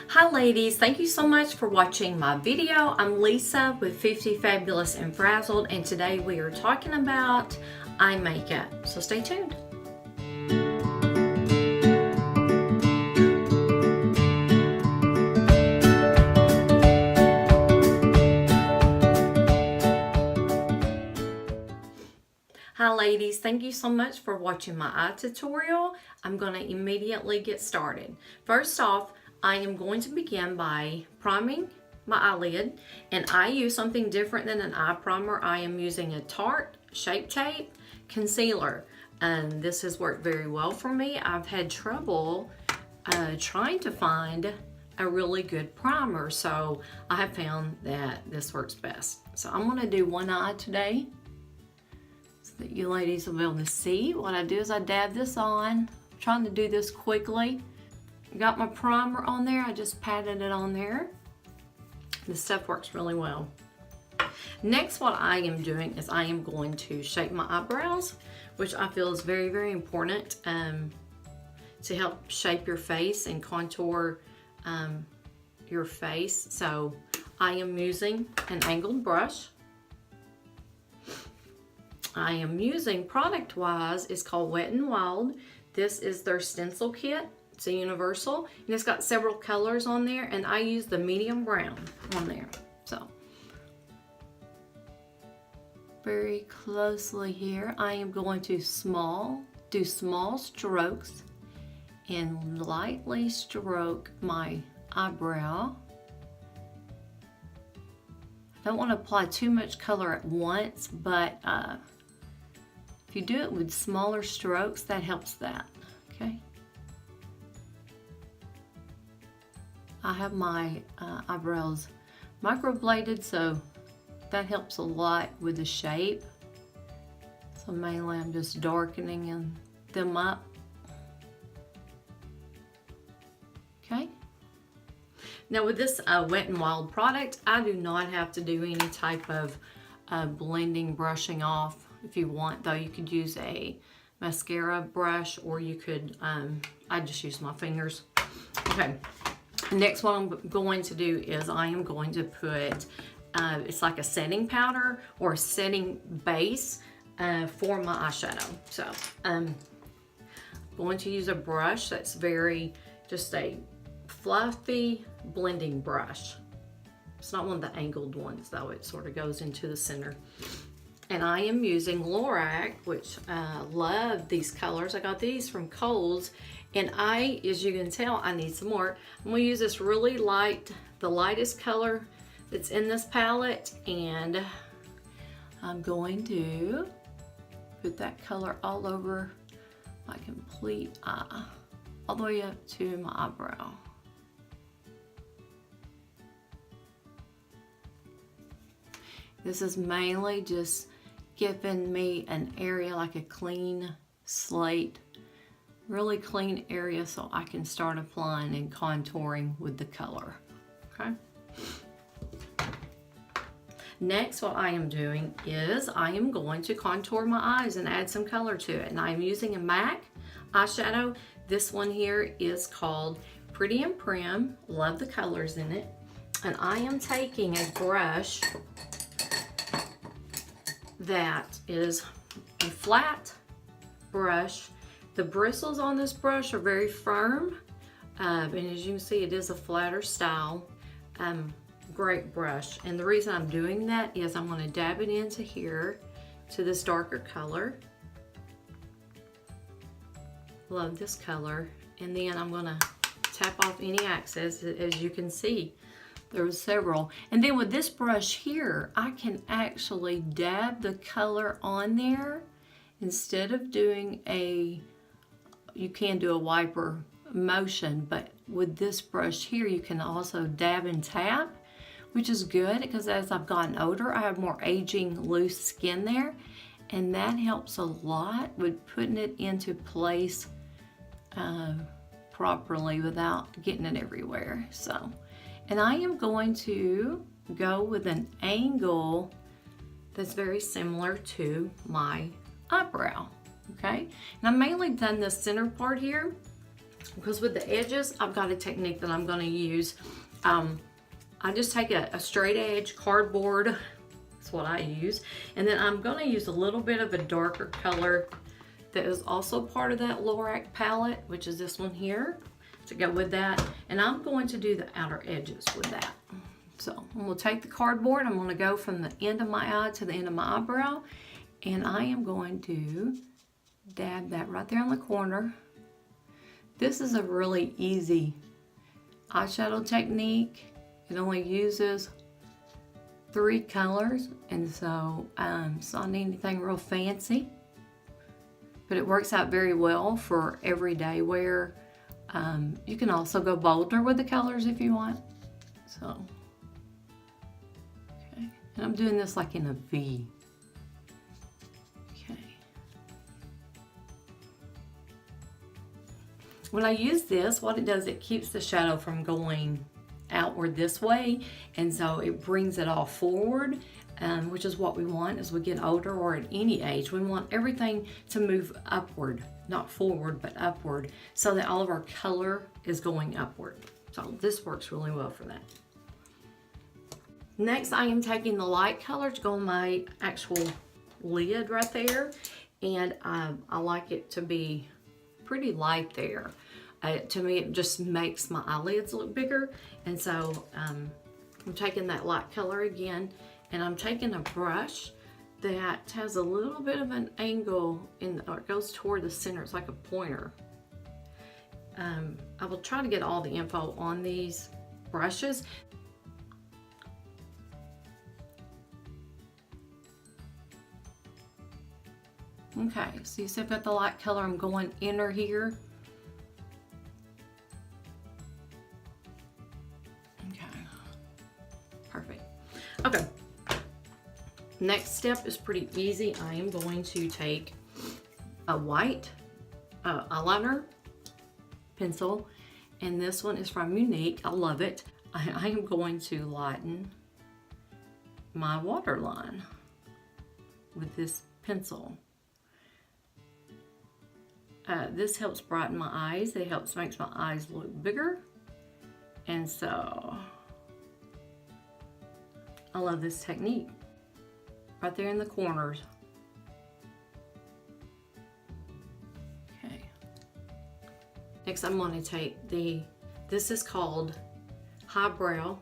Hi ladies, thank you so much for watching my video. I'm Lisa with 50 Fabulous and Frazzled, and today we are talking about eye makeup, so stay tuned. Hi ladies, thank you so much for watching my eye tutorial. I'm going to immediately get started. First off, I am going to begin by priming my eyelid, and I use something different than an eye primer. I am using a Tarte Shape Tape concealer, and this has worked very well for me. I've had trouble trying to find a really good primer, so I have found that this works best. So I'm going to do one eye today, that you ladies will be able to see. What I do is I dab this on. I'm trying to do this quickly. Got my primer on there. I just patted it on there. This stuff works really well. Next, what I am doing is I am going to shape my eyebrows, which I feel is very, very important to help shape your face and contour your face. So I am using an angled brush. I am using, product-wise, it's called Wet n Wild. This is their Stencil kit. It's a universal, and it's got several colors on there, and I use the medium brown on there. So, very closely here, I am going to do small strokes and lightly stroke my eyebrow. I don't want to apply too much color at once, but if you do it with smaller strokes, that helps that, okay? I have my eyebrows microbladed, so that helps a lot with the shape. So mainly I'm just darkening them up. Okay? Now with this Wet n Wild product, I do not have to do any type of blending, brushing off. If you want, though, you could use a mascara brush, or you could, I just use my fingers. Okay, next what I'm going to do is I am going to put, it's like a setting powder or a setting base for my eyeshadow. So I'm going to use a brush that's very, just a fluffy blending brush. It's not one of the angled ones, though. It sort of goes into the center. And I am using Lorac, which I love these colors. I got these from Kohl's, and as you can tell, I need some more. I'm going to use this really light, the lightest color that's in this palette, and I'm going to put that color all over my complete eye, all the way up to my eyebrow. This is mainly just giving me an area, like a clean slate, really clean area, so I can start applying and contouring with the color, okay? Next, what I am doing is I am going to contour my eyes and add some color to it, and I'm using a MAC eyeshadow. This one here is called Pretty and Prim. Love the colors in it. And I am taking a brush that is a flat brush. The bristles on this brush are very firm, and as you can see, it is a flatter style. Great brush, and the reason I'm doing that is I'm going to dab it into here to this darker color. Love this color, and then I'm going to tap off any excess. As you can see, there was several. And then with this brush here, I can actually dab the color on there instead of doing you can do a wiper motion, but with this brush here, you can also dab and tap, which is good because as I've gotten older, I have more aging loose skin there, and that helps a lot with putting it into place properly without getting it everywhere. So. And I am going to go with an angle that's very similar to my eyebrow, okay? And I've mainly done the center part here Because with the edges, I've got a technique that I'm going to use. I just take a straight edge cardboard. That's what I use. And then I'm going to use a little bit of a darker color that is also part of that Lorac palette, which is this one here, to go with that. And I'm going to do the outer edges with that. So I'm going to take the cardboard. I'm going to go from the end of my eye to the end of my eyebrow. And I am going to dab that right there on the corner. This is a really easy eyeshadow technique. It only uses 3 colors, and so it's not anything real fancy, but it works out very well for everyday wear. You can also go bolder with the colors if you want. So, okay, and I'm doing this like in a V. Okay. When I use this, what it does, it keeps the shadow from going outward this way, and so it brings it all forward, which is what we want as we get older, or at any age. We want everything to move upward, not forward, but upward, so that all of our color is going upward. So this works really well for that. Next, I am taking the light color to go on my actual lid right there, and I like it to be pretty light there. To me, it just makes my eyelids look bigger. And so I'm taking that light color again, and I'm taking a brush that has a little bit of an angle or it goes toward the center. It's like a pointer. I will try to get all the info on these brushes. Okay, so you see I've got the light color. I'm going inner here. Okay, next step is pretty easy. I am going to take a white eyeliner pencil, and this one is from Younique. I love it. I am going to lighten my waterline with this pencil. This helps brighten my eyes. It makes my eyes look bigger, and so I love this technique. Right there in the corners. Okay. Next I'm going to take this is called Eyebrow,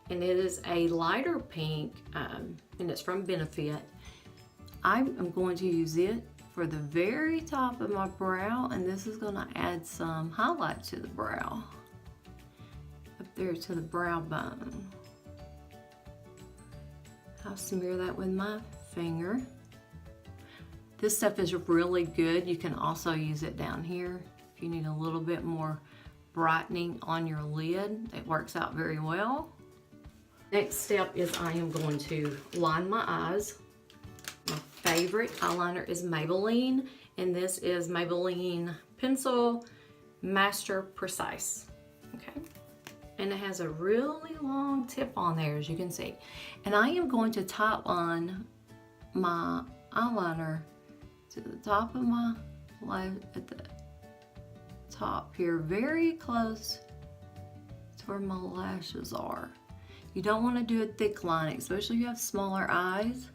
and it is a lighter pink, and it's from Benefit. I am going to use it for the very top of my brow, and this is going to add some highlight to the brow. Up there to the brow bone. I'll smear that with my finger. This stuff is really good. You can also use it down here if you need a little bit more brightening on your lid. It works out very well. Next step is I am going to line my eyes. My favorite eyeliner is Maybelline, and this is Maybelline Pencil Master Precise. Okay. And it has a really long tip on there, as you can see. And I am going to top on my eyeliner to the top of my at the top here, very close to where my lashes are. You don't want to do a thick line, especially if you have smaller eyes,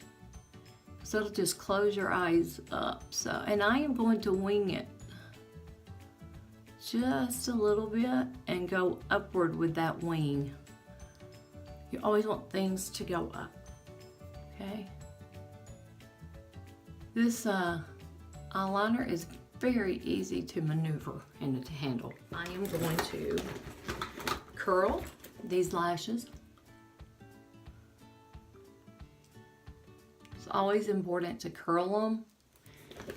so it'll just close your eyes up. So, and I am going to wing it just a little bit and go upward with that wing. You always want things to go up, okay? This eyeliner is very easy to maneuver and to handle. I am going to curl these lashes. It's always important to curl them.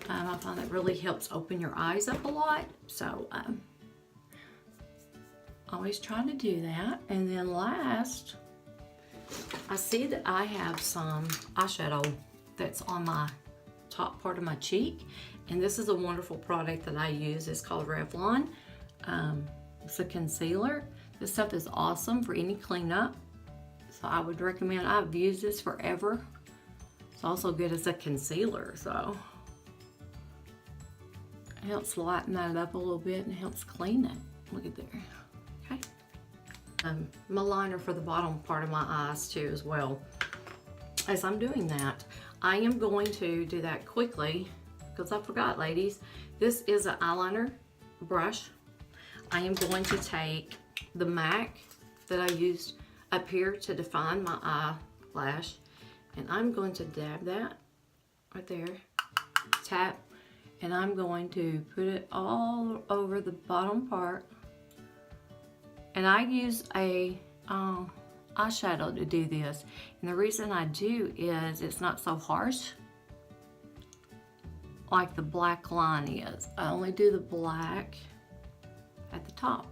I find that really helps open your eyes up a lot. So always trying to do that. And then last, I see that I have some eyeshadow that's on my top part of my cheek. And this is a wonderful product that I use. It's called Revlon. It's a concealer. This stuff is awesome for any cleanup. So I would recommend, I've used this forever. It's also good as a concealer, so. It helps lighten that up a little bit and helps clean it. Look at there. Okay. My liner for the bottom part of my eyes too as well. As I'm doing that, I am going to do that quickly because I forgot, ladies. This is an eyeliner brush. I am going to take the MAC that I used up here to define my eyelash, and I'm going to dab that right there, tap, and I'm going to put it all over the bottom part. And I use a eyeshadow to do this, and the reason I do is it's not so harsh like the black line is. I only do the black at the top.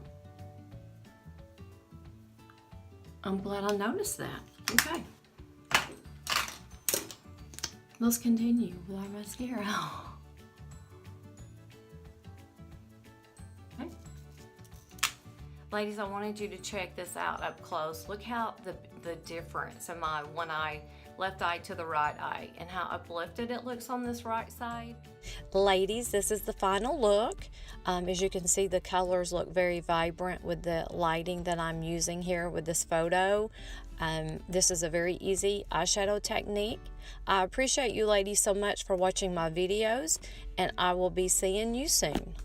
I'm glad I noticed that. Okay. Let's continue with our mascara. Okay. Ladies, I wanted you to check this out up close. Look how the difference in my one eye, left eye to the right eye, and how uplifted it looks on this right side. Ladies, this is the final look. As you can see, the colors look very vibrant with the lighting that I'm using here with this photo. This is a very easy eyeshadow technique. I appreciate you ladies so much for watching my videos, and I will be seeing you soon.